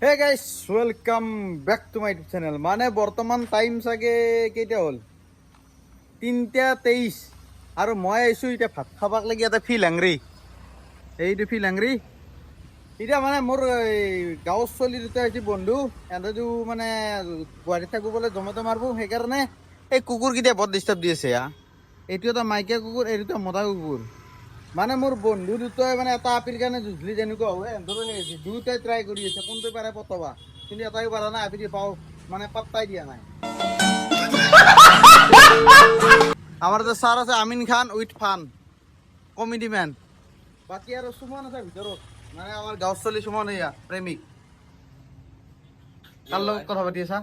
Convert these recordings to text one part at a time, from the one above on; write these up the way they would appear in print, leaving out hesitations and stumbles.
Hey guys welcome back to my YouTube channel. মানে বৰ্তমান time চাগে কেইটা হ'ল 3:23 আৰু মই আহিছোঁ এতিয়া ভাত খাবাক লাগি এটা ফিলাংৰি এইটো ফিলাংৰি এতিয়া মানে মোৰ গাঁৱৰ চলি দুটা হৈছে বন্ধু এহেঁতেতো মানে গুৱাহাটীত থাকো বোলে জমেটো মাৰিব সেইকাৰণে এই কুকুৰকেইটা বৰ ডিষ্টাৰ্ব দি আছে। এইটো এটা মাইকীয়া কুকুৰ এইটো এটা মতা কুকুৰ। মানে মোৰ বন্ধু দুটাই মানে এটা আপিৰ কাৰণে যুঁজলি যেনেকুৱা হয় এহেঁতৰো সেই হৈছে দুটাই ট্ৰাই কৰি আছে কোনটো পাৰে পতবা কিন্তু এটাই পাৰা নাই আপি পাওঁ মানে পাত্তাই দিয়া নাই। আমাৰ যে ছাৰ আছে Amin Khan with fun comedy man, বাকী আৰু সুমন আছে ভিতৰত মানে আমাৰ গাঁৱৰ চলি সুমন এয়া প্ৰেমিক। তাৰ লগত কথা পাতি আছা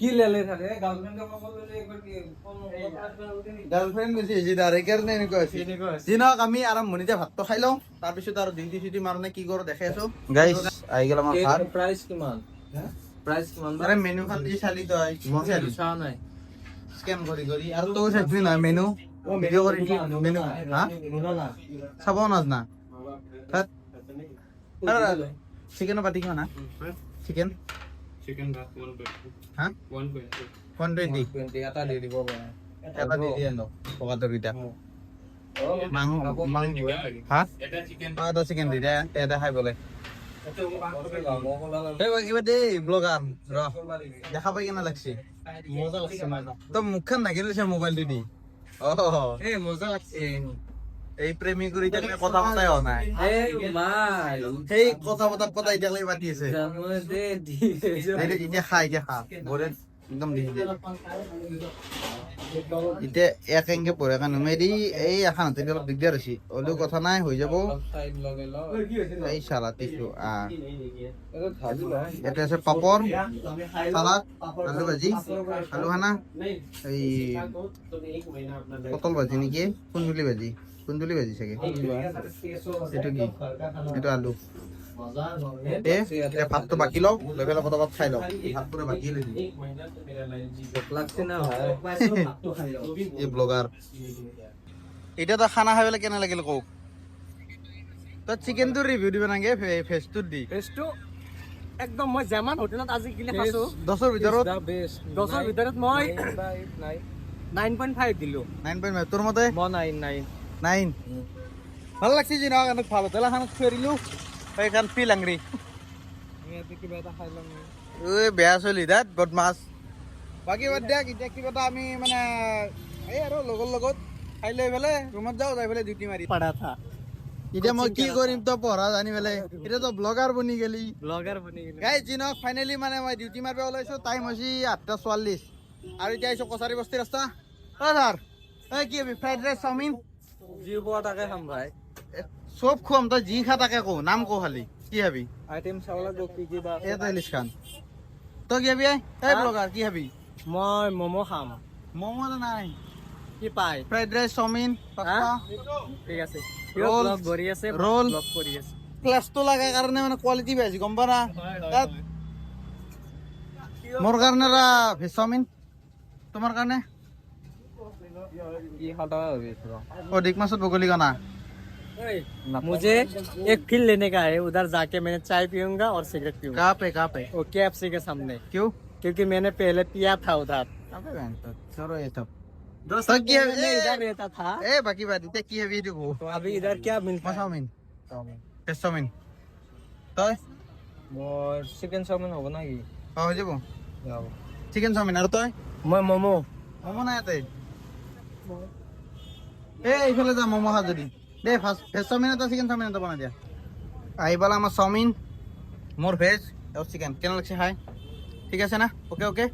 কি লেলে থাকে গাৰ্লফ্ৰেণ্ড বেছি হৈছে তাৰ সেইকাৰণে এনেকুৱা হৈছে। যি নহওক আমি আৰম্ভণিতে ভাতটো খাই লওঁ তাৰপিছত আৰু ডিউটি চিউটি মাৰণে কি কৰোঁ দেখাই আছো। গাইছ আহি গ'ল আমাৰ ভাত। প্ৰাইচ কিমান আৰে মেনুখন যি চালি তই মই চালি চোৱা নাই স্কেন কৰি কৰি আৰু তই চাইছিলি নহয় মেনু ভিডিঅ' কৰি মেনু হা চাব নাজনা চিকেনৰ পাতি কিমান হা চিকেন হা 120 এটা দি দিব পাৰে এটা দি দিয়ে ন পকাটোৰ কেইটা মাংস হা এটা চিকেন দি দে এটা খাই বোলে কিবা দেই ব্লগাৰ ৰ দেখা পাই কেনে লাগছে মজা লাগছে তই মুখখন ঢাকি লৈছে মোবাইলটো দি মজা লাগছে এই প্ৰেমিকৰ এতিয়া কথা পতাই হোৱা নাই সেই কথা পতা এতিয়ালৈকে পাতি আছে এতিয়া খা ভৰে একদম দি এতিয়া এক এংকে পঢ়ে কাৰণে মেৰি এই এখন হাতে অলপ দিগদাৰ হৈছে হ'লেও কথা নাই হৈ যাব। এই চালাদ দিছো ইয়াতে আছে পাপৰ চালাদ আলু ভাজি আলু খানা এই পটল ভাজি নেকি কুন্দুলি ভাজি চাগে এইটো কি এইটো আলু ভাতটো বাকি লওঁ লৈ পেলাই পটাপট খাই লওঁ ভাতটো বাকি লৈ দিম এই ব্লগাৰ এতিয়া তই খানা খাই পেলাই কেনে লাগিল কওক তই চিকেনটো ৰিভিউ দিব নাগে ফেচটোত দি ফেচটো একদম মই যেমান হোটেলত আজি কিনে খাইছো 10ৰ ভিতৰত 10ৰ ভিতৰত মই 9.5 দিলো 9.5 তোৰ মতে মই 9 ভাল লাগছে যি নহওক এনেক ভাল হোটেল এখনত ফুৰিলো সেইখন ফিলাংৰি কিবা এটা খাই ল'ম বেয়া চলি তাত বদমাছ বাকী বাদ দিয়ক এতিয়া কিবা এটা আমি মানে এই আৰু লগৰ লগত খাই লৈ পেলাই ৰুমত যাওঁ যাই পেলাই ডিউটি মাৰি পঢ়া এতিয়া মই কি কৰিম তই পঢ়া জানি পেলাই এতিয়া তই ব্লগাৰ বনি গেলি গাই যি নহওক ফাইনেলি মানে মই ডিউটি মাৰিব ওলাইছো টাইম হৈছে 8:44 আৰু এতিয়া আহিছো কছাৰী বস্তি ৰাস্তা ছাৰ এই কি হবি ফ্ৰাইড ৰাইচ চাওমিন যি পোৱা তাকে খাম ভাই চব খুৱাম তই যি খা তাকে কওঁ নাম কওঁ খালি কি খাবি আইটেম চাব লাগিব কি কি বা এই তই লিষ্ট খান তই কি খাবি এই ব্লগাৰ কি খাবি মই ম'ম' খাম ম'ম' নাই কি পাই ফ্ৰাইড ৰাইচ চাওমিন ঠিক আছে ৰোল ভৰি আছে ৰোল ব্লগ কৰি আছে ক্লাছটো লাগে কাৰণে মানে কোৱালিটি বেছি গম পা না তাত মোৰ কাৰণে ভেজ চাওমিন তোমাৰ কাৰণে অধিক মাছত বগলী কণা मुझे एक फील लेने का है उधर जाके मैंने चाय पीऊंगा और सिगरेट पीऊंगा कहाँ पे वो KFC के सामने क्यों क्योंकि मैंने पहले पिया था उधर चलो ये सब मैं इधर रहता था बाकी बात इतना की है वीडियो को तो अभी इधर क्या मिलता है चाउमिन ভেজ চাওমিন তই और चिकन चाउमिन होगा ना कि হৈ যাব চিকেন চাওমিন আৰু তই मैं मोमो ম'ম' নাই ইয়াতে এইফালে যা ম'ম' খা যদি দেই ফাৰ্ষ্ট ভেজ চাওমিন এটা চিকেন চাওমিন এটা বনাই দিয়া আহি পালা আমাৰ চাওমিন মোৰ ভেজ আৰু চিকেন কেনে লাগছে খাই ঠিক আছে না ওকে ওকে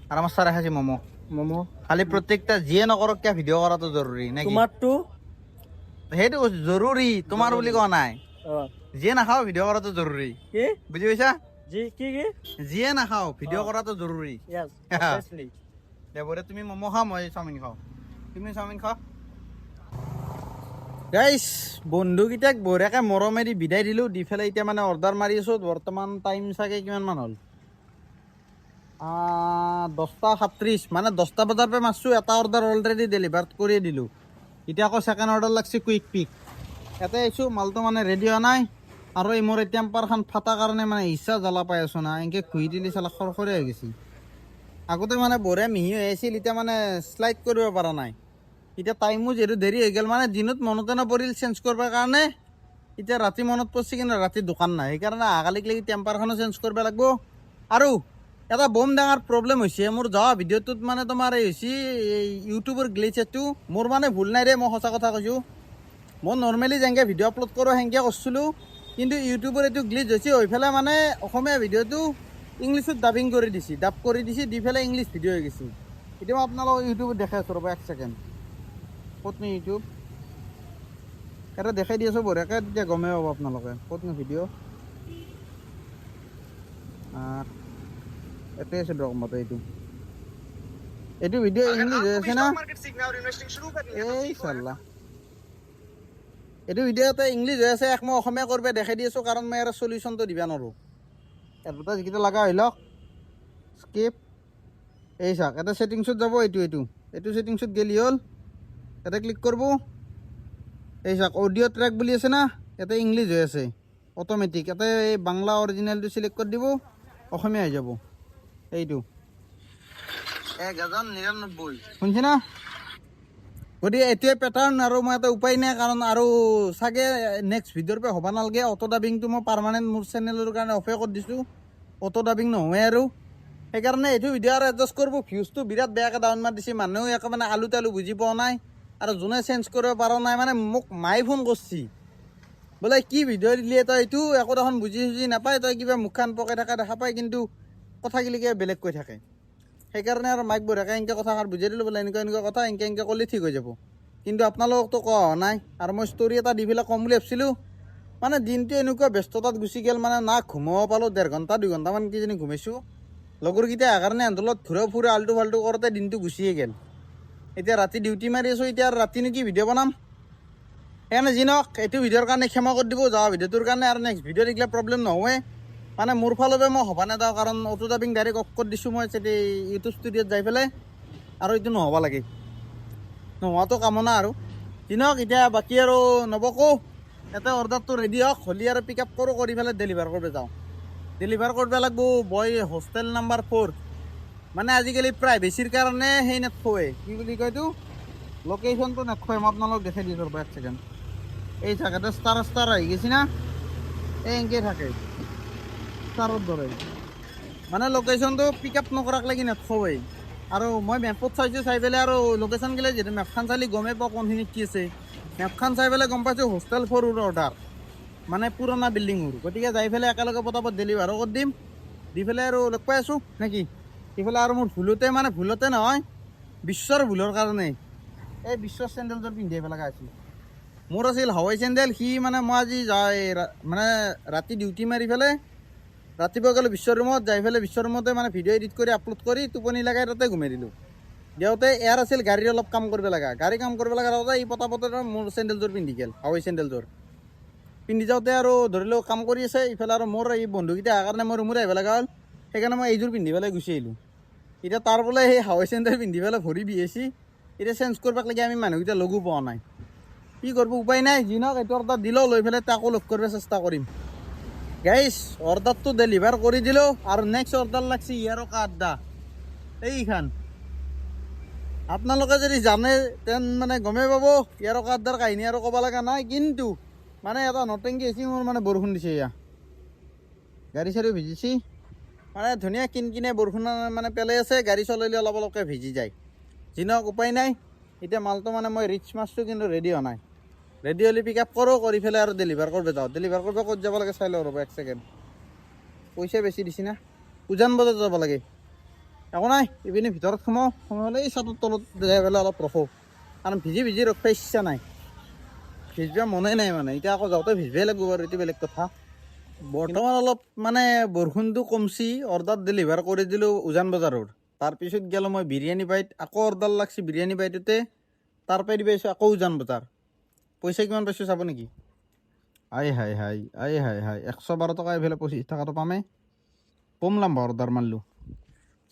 আৰু আমাৰ ছাৰে খাইছে ম'ম' मोमो খালি প্ৰত্যেকটা যিয়ে নকৰক কিয় ভিডিঅ' কৰাটো জৰুৰী নে কি टमाटो সেইটো জৰুৰী তোমাৰ বুলি কোৱা নাই যিয়ে নাখাওঁ ভিডিঅ' কৰাটো জৰুৰী কি বুজি পাইছা जी की যিয়ে নাখাওঁ ভিডিঅ' কৰাটো জৰুৰী यस ऑब्वियसली দেৱৰে তুমি ম'ম' খা মই চাওমিন খাওঁ তুমি চাওমিন খা গাইছ বন্ধুকেইটাক বঢ়িয়াকৈ মৰমেদি বিদায় দিলোঁ দি পেলাই এতিয়া মানে অৰ্ডাৰ মাৰি আছোঁ বৰ্তমান টাইম চাগে কিমানমান হ'ল 10:37 মানে 10টা বজাৰ পৰা মাৰছোঁ এটা অৰ্ডাৰ অলৰেডি ডেলিভাৰ কৰিয়ে দিলোঁ এতিয়া আকৌ ছেকেণ্ড অৰ্ডাৰ লাগছে কুইক পিক ইয়াতে আহিছোঁ মালটো মানে ৰেডি হোৱা নাই আৰু এই মোৰ টেম্পাৰখন ফাটা কাৰণে মানে ইচ্ছা জ্বলা পাই আছো না এনেকৈ ঘঁহি দিলে চালা খৰখৰে হৈ গৈছে আগতে মানে বঢ়িয়া মিহি হৈ আছিল এতিয়া মানে শ্লাইড কৰিব পৰা নাই এতিয়া টাইমো যিহেতু দেৰি হৈ গ'ল মানে দিনত মনতে নপৰিল চেঞ্জ কৰিবৰ কাৰণে এতিয়া ৰাতি মনত পৰিছে কিন্তু ৰাতি দোকান নাই সেইকাৰণে আগালিক লাগি টেম্পাৰখনো চেঞ্জ কৰিব লাগিব আৰু এটা বম ডাঙৰ প্ৰব্লেম হৈছে মোৰ যোৱা ভিডিঅ'টোত মানে তোমাৰ এই হৈছে এই ইউটিউবৰ গ্লিচ এইটো মোৰ মানে ভুল নাই দে মই সঁচা কথা কৈছোঁ মই নৰ্মেলি যেনেকৈ ভিডিঅ' আপলোড কৰোঁ সেনেকৈ কৰিছিলোঁ কিন্তু ইউটিউবৰ এইটো গ্লিচ হৈছে হৈ পেলাই মানে অসমীয়া ভিডিঅ'টো ইংলিছত ডাবিং কৰি দিছে ডাব কৰি দিছে দি পেলাই ইংলিছ ভিডিঅ' হৈ গৈছে এতিয়া মই আপোনালোকক ইউটিউবত দেখাই আছোঁ ৰ'ব এক ছেকেণ্ড ক'তনো ইউটিউব এটা দেখাই দি আছোঁ বঢ়িয়াকৈ তেতিয়া গমেই পাব আপোনালোকে ক'তনো ভিডিঅ' এটাই আছে দিয়ক মতে এইটো ভিডিঅ' ইংলিছ হৈ আছে না এই চাল্লা এইটো ভিডিঅ' এটা ইংলিছ হৈ আছে এক মই অসমীয়া কৰিব দেখাই দি আছোঁ কাৰণ মই ইয়াৰ চলিউশ্যনটো দিব নোৱাৰোঁ এডভাৰটাইজ যিকেইটা লগা হৈ লওক স্কিপ এই চাওক এটা ছেটিংছত যাব এইটো ছেটিংছত গেলি হ'ল এটা ক্লিক কৰিব এই চাওক অডিঅ' ট্ৰেক বুলি আছে না ইয়াতে ইংলিছ হৈ আছে অট'মেটিক ইয়াতে এই বাংলা অৰিজিনেলটো চিলেক্ট কৰি দিব অসমীয়া হৈ যাব এইটো 1099 শুনছি না গতিকে এইটোৱে পেটাৰ্ণ আৰু মই এটা উপায় নাই কাৰণ আৰু চাগে নেক্সট ভিডিঅ'ৰ পৰা হ'ব নালাগে অটো ডাবিংটো মই পাৰ্মানেণ্ট মোৰ চেনেলৰ কাৰণে অফে কৰি দিছোঁ অটো ডাবিং নহয় আৰু সেইকাৰণে এইটো ভিডিঅ' আৰু এডজাষ্ট কৰিব ভিউজটো বিৰাট বেয়াকৈ ডাউন মাৰি দিছে মানুহেও একো মানে আলু তালু বুজি পোৱা নাই আৰু যোনে চেঞ্জ কৰিব পৰা নাই মানে মোক মায়ে ফোন কৰিছে বোলে কি ভিডিঅ' দিলি তই এইটো একো দেখোন বুজি নাপায় তই কিবা মুখখন পকাই থকা দেখা পায় কিন্তু কথাগিলিকে বেলেগ কৈ থাকে সেইকাৰণে আৰু মাইক বঢ়াকৈ এনেকৈ কথাষাৰ বুজাই দিলোঁ বোলে এনেকুৱা কথা এনেকৈ ক'লে ঠিক হৈ যাব কিন্তু আপোনালোকতো কোৱা হোৱা নাই আৰু মই ষ্টৰি এটা দি পেলাই ক'ম বুলি ভাবিছিলোঁ মানে দিনটো এনেকুৱা ব্যস্ততাত গুচি গ'ল মানে না ঘুমাব পালোঁ 1.5 ঘণ্টা 2 ঘণ্টামান কিজানি ঘুমাইছোঁ লগৰকেইটা কাৰণে আন্দোলত ঘূৰা ফুৰা আল্টু ফাল্টু কৰোঁতে দিনটো গুচিয়ে গ'ল এতিয়া ৰাতি ডিউটি মাৰি আছোঁ এতিয়া আৰু ৰাতিনো কি ভিডিঅ' বনাম সেইকাৰণে যি নহওক এইটো ভিডিঅ'ৰ কাৰণে ক্ষমা কৰি দিব যোৱা ভিডিঅ'টোৰ কাৰণে আৰু নেক্সট ভিডিঅ' দেখিলে প্ৰব্লেম নহয়ে মানে মোৰ ফালৰ পৰা মই হ'ব নেদাওঁ কাৰণ অটো ডাবিং ডাইৰেক্ট অফ কৰি দিছোঁ মই ইউটিউব ষ্টুডিঅ'ত যাই পেলাই আৰু এইটো নহ'ব লাগে নোহোৱাটো কামনা আৰু যি নহওক এতিয়া বাকী আৰু নবকো ইয়াতে অৰ্ডাৰটো ৰেডি হওক হ'লে আৰু পিক আপ কৰোঁ কৰি পেলাই ডেলিভাৰ কৰিব যাওঁ ডেলিভাৰ কৰিব লাগিব বয় হোষ্টেল নাম্বাৰ 4 মানে আজিকালি প্ৰাইভেচিৰ কাৰণে সেই নেথোৱে কি বুলি কয় এইটো লোকেশ্যনটো নেথোৱে মই আপোনালোক দেখাই দিছোঁ ৰ'ব এক ছেকেণ্ড এই জাগাতে ষ্টাৰ আহি গৈছে না এই এনেকৈ থাকে ষ্টাৰৰ দৰে মানে লোকেশ্যনটো পিক আপ নকৰাক লাগি নেথোৱে আৰু মই মেপত চাইছোঁ চাই পেলাই আৰু লোকেশ্যন গ'লে যিহেতু মেপখন চালি গমেই পাওঁ কোনখিনিত কি আছে মেপখন চাই পেলাই গম পাইছোঁ হোষ্টেল 4ৰ অৰ্ডাৰ মানে পুৰণা বিল্ডিঙৰ গতিকে যাই পেলাই একেলগে পটাপট ডেলিভাৰো কৰি দিম দি পেলাই আৰু লগ পাই আছোঁ নেকি সেইফালে আৰু মোৰ ভুলতে নহয় বিশ্বৰ ভুলৰ কাৰণে এই বিশ্বৰ চেণ্ডেলযোৰ পিন্ধিব লগা আছিল মোৰ আছিল হাৱাই চেণ্ডেল সি মানে মই আজি যাই মানে ৰাতি ডিউটি মাৰি পেলাই ৰাতিপুৱা গ'লোঁ বিশ্বৰ ৰুমত যাই পেলাই বিশ্বৰ ৰুমতে মানে ভিডিঅ' এডিট কৰি আপলোড কৰি টোপনি লগাই তাতে ঘুমাই দিলোঁ দেওঁতে এয়াৰ আছিল গাড়ীৰ অলপ কাম কৰিব লগা থাকোঁতে এই পটাপটে মোৰ চেণ্ডেলযোৰ পিন্ধি গ'ল হাৱাই চেণ্ডেলযোৰ পিন্ধি যাওঁতে আৰু ধৰি লওক কাম কৰি আছে ইফালে আৰু মোৰ এই বন্ধুকেইটা অহাৰ কাৰণে মই ৰুমত আহিব লগা হ'ল সেইকাৰণে মই এইযোৰ পিন্ধি পেলাই গুচি আহিলোঁ এতিয়া তাৰ বোলে সেই হাৱাই চেণ্ডেল পিন্ধি পেলাই ভৰি বিহেছি এতিয়া চেঞ্জ কৰিব লাগে আমি মানুহকেইটা লগো পোৱা নাই কি কৰিব উপায় নাই যি নহওক এইটো অৰ্ডাৰ দিলেও লৈ পেলাই তাকো লগ কৰিব চেষ্টা কৰিম গাইছ অৰ্ডাৰটো ডেলিভাৰ কৰি দিলোঁ আৰু নেক্সট অৰ্ডাৰ লাগছে ইয়াৰো কাৰ্ডা এইখান আপোনালোকে যদি জানে তেন মানে গমেই পাব ইয়াৰো কাৰ্ডাৰ কাহিনী আৰু ক'ব লগা নাই কিন্তু মানে এটা নটেংকি হৈছে মোৰ মানে বৰষুণ দিছে এয়া গাড়ী চাৰিও ভিজিছি মানে ধুনীয়া কিনকিনে বৰষুণ মানে পেলাই আছে গাড়ী চলালে অলপ অলপকৈ ভিজি যায় যি নহওক উপায় নাই এতিয়া মালটো মানে মই ৰিচ মাছটো কিন্তু ৰেডি হোৱা নাই ৰেডি হ'লে পিক আপ কৰোঁ কৰি পেলাই আৰু ডেলিভাৰ কৰিব যাওঁ ডেলিভাৰ কৰিব ক'ত যাব লাগে চাই লওঁ ৰ'ব এক ছেকেণ্ড পইচা বেছি দিছি না উজান বজাৰত যাব লাগে একো নাই ইপিনে ভিতৰত সোমালে এই চাটৰ তলত যাই পেলাই অলপ ৰখোঁ কাৰণ ভিজি ৰখিব ইচ্ছা নাই ভিজবা মনেই নাই মানে এতিয়া আকৌ যাওঁতে ভিজবাই লাগিব বাৰু এইটো বেলেগ কথা বৰ্তমান অলপ মানে বৰষুণটো কমছি অৰ্ডাৰ ডেলিভাৰ কৰি দিলোঁ উজান বজাৰৰ তাৰপিছত গ'লোঁ মই বিৰিয়ানী বাইত আকৌ অৰ্ডাৰ লাগছি বিৰিয়ানী বাইটোতে তাৰ পৰাই দিব আহিছোঁ আকৌ উজান বজাৰ পইচা কিমান পাইছোঁ চাব নেকি হাই 112 টকা এইফালে 25 টকাটো পামেই কম লাম্বা অৰ্ডাৰ মাৰিলোঁ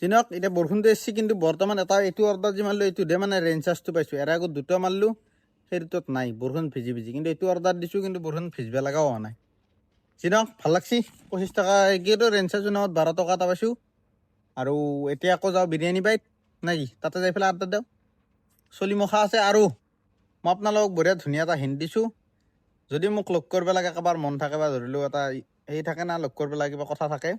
চিনক এতিয়া বৰষুণটো এসছি কিন্তু বৰ্তমান এটা এইটো অৰ্ডাৰ যি মাৰিলোঁ এইটোতে মানে ৰেঞ্জ চাৰ্জটো পাইছোঁ এৰা আগত দুটা মাৰিলোঁ সেইটোত নাই বৰষুণ ভিজি কিন্তু এইটো অৰ্ডাৰ দিছোঁ কিন্তু বৰষুণ ভিজবা লগাও হোৱা নাই চিনক ভাল লাগছি 25 টকা একেতো ৰেঞ্চাৰ জোনত 12 টকা এটা পাইছোঁ আৰু এতিয়া আকৌ যাওঁ বিৰিয়ানী বাইত নাকি তাতে যাই পেলাই আড্ডা দিওঁ চলি মখা আছে আৰু মই আপোনালোকক বঢ়িয়া ধুনীয়া এটা হিণ্ট দিছোঁ যদি মোক লগ কৰিব লাগে কাৰোবাৰ মন থাকে বা ধৰিলোঁ এটা হেৰি থাকে না লগ কৰিব লাগে কিবা কথা থাকে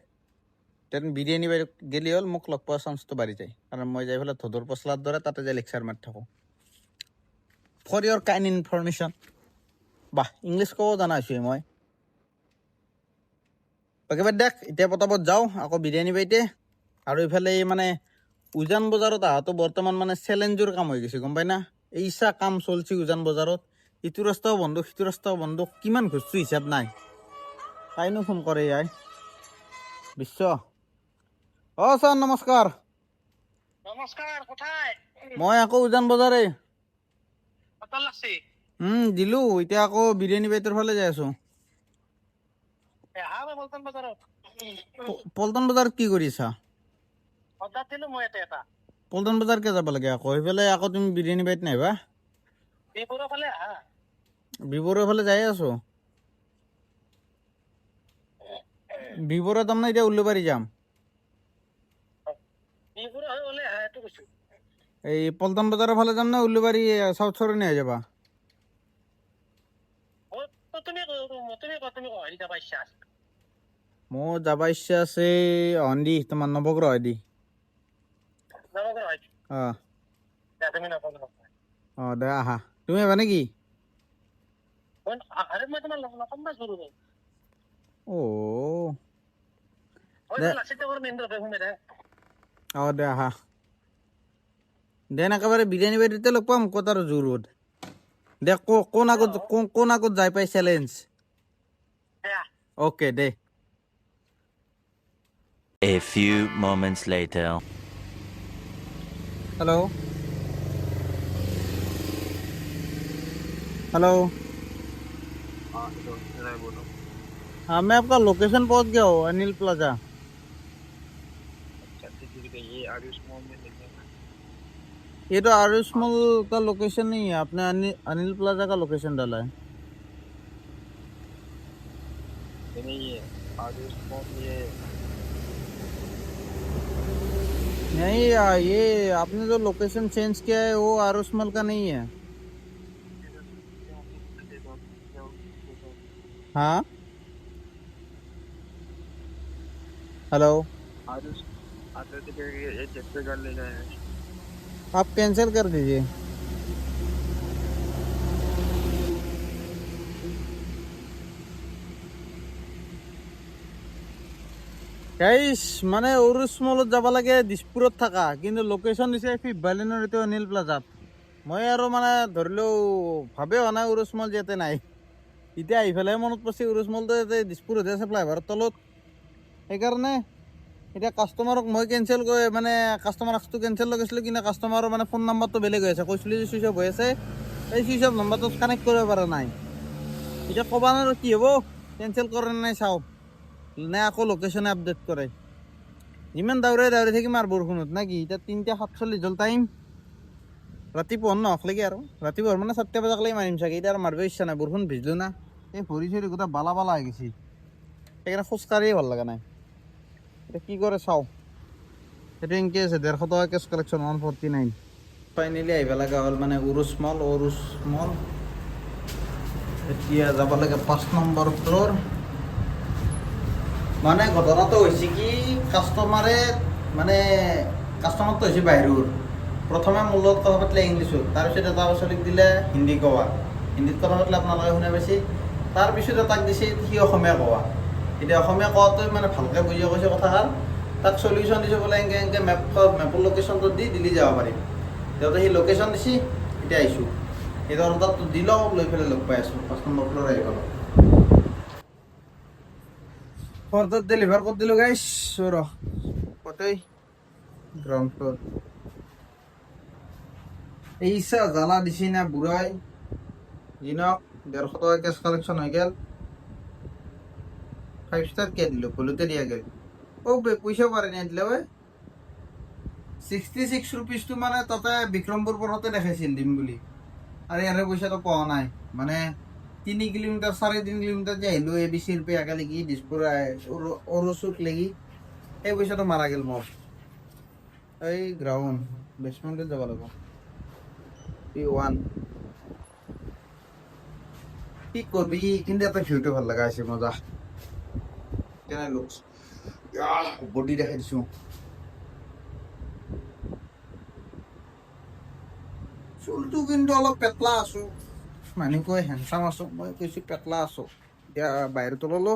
তেনে বিৰিয়ানী বাইত গেলি হ'ল মোক লগ পোৱাৰ চান্সটো বাঢ়ি যায় কাৰণ মই যাই পেলাই ধোদৰ পচলাৰ দৰে তাতে যাই লেকচাৰ মাৰি থাকোঁ ফৰ ইয়ৰ কাইণ্ড ইনফৰমেশ্যন বাহ ইংলিছ ক'ব জানা হৈছোঁ মই বাকী বাদ দেখ এতিয়া পটাপট যাওঁ আকৌ বিৰিয়ানী বাইতে আৰু এইফালে মানে উজান বজাৰত অহাটো বৰ্তমান মানে চেলেঞ্জৰ কাম হৈ গৈছে গম পাই না এইচা কাম চলছে উজান বজাৰত ইটো ৰাস্তাও বন্ধ সিটো ৰাস্তাও বন্ধ কিমান ঘূৰছোঁ হিচাপ নাই তাইনো ফোন কৰে ইয়াই বিশ্ব অ ছাৰ নমস্কাৰ নমস্কাৰ কোথায় মই আকৌ উজান বজাৰে কত লাগছি দিলোঁ এতিয়া আকৌ বিৰিয়ানী বাইতৰ ফালে যাই আছোঁ হা মই পল্টন বজাৰত পল্টন বজাৰত কি কৰিছা অৰ্ডাৰ দিলো মই এটা পল্টন বজাৰকে যাব লাগে আকৌ সেইফালে আকৌ তুমি বিৰিয়ানী বাইত নাহিবা বিপুৰৰ ফালে হা বিবৰৰ ফালে যাই আছোঁ বিবৰৰ তাৰমানে এতিয়া উল্লুবাৰী যাম বিপুৰৰ হৈ ওলে হা এইটো কৈছো এই পল্টন বজাৰৰ ফালে যাম না উল্লুবাৰী চাউথ চৰণী হৈ যাবা তুমি হেৰি যাব ইচ্ছা আছে মোৰ যাব ইচ্ছা আছে অন্দি তোমাৰ নৱগ্ৰহ দি নৱগ্ৰহ হয় অঁ তুমি নৱগ্ৰহ অঁ দে আহা তুমি আহিবা নেকি আৰে মই তোমাৰ নকম না জৰুৰ অ' হয় দে লাচিত নগৰ মেইন ৰোড শুনে দে অঁ দে আহা দেন একেবাৰে বিৰিয়ানী বাইদেউতে লগ পাম ক'ত আৰু জোৰ ৰোড দে কোন আগত যাই পাই চেলেঞ্জ অ'কে দে A few moments later. Hello hello हाँ मैं आपका लोकेशन पहुंच गया हूँ अनिल प्लाजा ये तो आरुष मॉल का लोकेशन नहीं है आपने अनिल प्लाजा का लोकेशन डाला है नहीं ये आपने जो लोकेशन चेंज किया है वो आरुष मॉल का नहीं है हाँ हेलो आप कैंसिल कर दीजिए গাইছ মানে অৰুচ মলত যাব লাগে দিছপুৰত থাকা কিন্তু লোকেশ্যন দিছে ফিফ ভেলিনৰ এইটো অনিল প্লাজাত মই আৰু মানে ধৰিলেও ভাবে হোৱা নাই অৰুচ মল ইয়াতে নাই এতিয়া আহি পেলাই মনত পৰিছে অৰুচ মলটো ইয়াতে দিছপুৰতহে আছে ফ্লাইঅভাৰৰ তলত সেইকাৰণে এতিয়া কাষ্টমাৰক মই কেঞ্চেল কৰি মানে কাষ্টমাৰ আক্সটো কেঞ্চেল লগাইছিলোঁ কিন্তু কাষ্টমাৰৰ মানে ফোন নাম্বাৰটো বেলেগ হৈ আছে কৈছিলোঁ যে চুইচ অফ হৈ আছে এই চুইচ অফ নাম্বাৰটোত কানেক্ট কৰিব পৰা নাই এতিয়া ক'বা আৰু কি হ'ব কেঞ্চেল কৰে নাই চাওঁ নে আকৌ লোকেশ্যনে আপডেট কৰে ইমান দাউৰাই থাকিম আৰু বৰষুণত নে কি এতিয়া 3:47 হ'ল টাইম ৰাতিপুৱা নহওক লাগে আৰু ৰাতিপুৱা মানে 7 বজাকলৈকে মাৰিম চাগে এতিয়া আৰু মাৰিব ইচ্ছা নাই বৰষুণ ভিজলোঁ না এই ভৰি চৰি গোটেই বালা হৈ গৈছে সেইকাৰণে খোজকাঢ়িয়ে ভাল লগা নাই এতিয়া কি কৰে চাওঁ সেইটো এনেকৈ আছে 150 টকা কেছ কালেকশ্যন 149 ফাইনেলি আহিব লগা হ'ল মানে উৰুচ মল এতিয়া যাব লাগে 5 নম্বৰ ফ্ল'ৰ মানে ঘটনাটো হৈছে কি কাষ্টমাৰটো হৈছে বাহিৰৰ প্ৰথমে মোৰ লগত কথা পাতিলে ইংলিছত তাৰপিছত এটা বছৰক দিলে হিন্দী কোৱা হিন্দীত কথা পাতিলে আপোনালোকে শুনা পাইছে তাৰপিছত তাক দিছে সি অসমীয়া কোৱা এতিয়া অসমীয়া কোৱাটোৱে মানে ভালকৈ বুজি কৈছে কথাষাৰ তাক চলিউশ্যন দিছোঁ বোলে এনেকৈ মেপৰ লোকেশ্যনটো দিলি যাব পাৰিম তেওঁতে সি লোকেশ্যন দিছে এতিয়া আহিছোঁ এতিয়া অৰ্ডাৰটো দি লওঁ লৈ পেলাই লগ পাই আছোঁ 5 নম্বৰ ফ্ল'ৰ আহি পালোঁ অর্ডার ডেলিভার করে দিল গাইস র কতই গ্রাউন্ড ফ্লোর এইসা জ্বালা দিছি না বুড়াই জিনক 150 টাকা ক্যাশ কালেকশন হয়ে গেল 5 স্টার কে দিল বলতে দিয়া গেল ও পয়সা পারে না দিলে ওই 66 রুপিস তো মানে তাতে বিক্রমপুর পরতে দেখাইছিল দিম বলি আর ইয়ারে পয়সা তো পাওয়া নাই মানে 3 কিলোমিটাৰ 3.5 কিলোমিটাৰ যে আহিলোঁ ABCৰ পৰা একে লাগি দিছপুৰ অৰচুত লাগি সেই পইচাটো মাৰা গ'ল মোৰ এই গ্ৰাউণ্ড বেছমেণ্টত যাব লাগিব P1 কি করবি কিন্তু এত ভিউটো ভাল লাগা আছে মজা কেন লুকস বডি দেখাই দিছো চুলটো কিন্তু অলপ পেটলা আছো মানে কয় হ্যান্ডসাম আছো মই কৈছো পেটলা আছো এতিয়া বাহিৰত ললো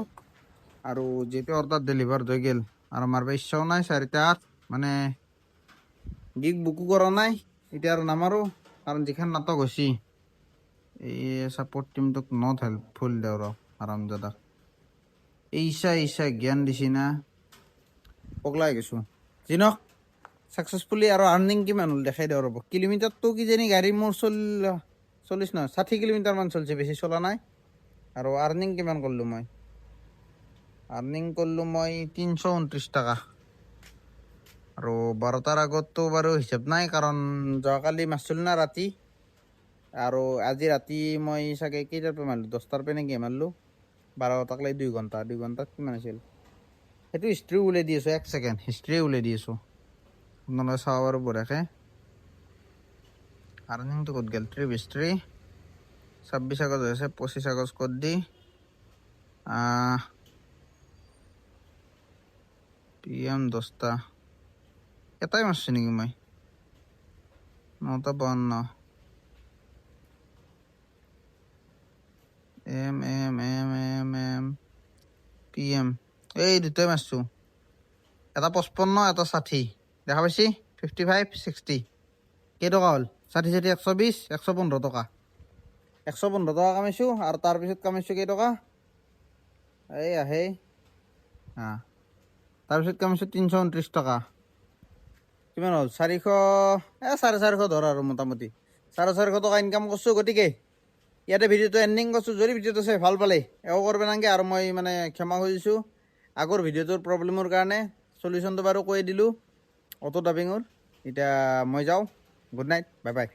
আৰু যেটো অৰ্ডাৰ ডেলিভাৰ হৈ গেল আৰু মাৰবা ইচ্ছাও নাই 4:08 মানে গিগ বুকু কৰা নাই এতিয়া আৰু নামাৰো কাৰণ যিখন নাটক হৈছে এই সাপোৰ্ট টিমটোক নট হেল্পফুল দেওৰ আৰামজাদা ঈশা জ্ঞান দিছি না পগলাই গৈছো জিনক সাকসেসফুলি আৰু আৰ্নিং কিমান হল দেখাই দেওৰ ৰব কিলোমিটাৰটো কি জানি গাড়ী মোৰ 40 নহয় 60 কিলোমিটাৰ মান চলছে বেছি চলা নাই আৰু আৰ্নিং কিমান কৰলো মই আৰ্নিং কৰলো মই 329 টাকা আৰু 12টাৰ আগততো বাৰু হিচাপ নাই কাৰণ যোৱাকালি মাছছিল না ৰাতি আৰু আজি ৰাতি মই চাগে কেইটাৰ পৰা মাৰিলোঁ 10টাৰ পৰা নেকি মাৰিলোঁ 12টাক লৈ 2 ঘণ্টাত কিমান আছিল সেইটো হিষ্ট্ৰী উলিয়াই দি আছোঁ 1 ছেকেণ্ড হিষ্ট্ৰী উলিয়াই দি আছোঁ আপোনালোকে চাব বাৰু বঢ়িয়াকৈ আৰ্নিংটো ক'ত গ'ল হিষ্ট্ৰী 26 আগষ্ট হৈ আছে 25 আগষ্ট ক'ত দি PM 10টা এটাই মাৰছোঁ নেকি মই 9:52 M PM এই দুটাই মারছো এটা 55 এটা 60 দেখা পাইছি 55 60 কেই টকা হল 60 120 115 টকা 115 টকা কামাইছো আৰু তাৰপিছত কামাইছো কেই টকা এই আহে তাৰপিছত কামাইছো 329 টকা কিমান হল 400 450 ধৰ আৰু মোটামুটি 450 টকা ইনকাম করছো গতিকে ইয়াতে ভিডিওটো এন্ডিং করছো যদি ভিডিওটো চাই ভাল পালে এও করবে নাগে আর মই মানে ক্ষমা খুজিছো আগৰ ভিডিওটোৰ প্ৰব্লেমৰ কাৰণে সলিউশনটো বাৰু কৈ দিলো অটো ডাবিঙৰ এতিয়া মই যাওঁ গুড নাইট বাই বাই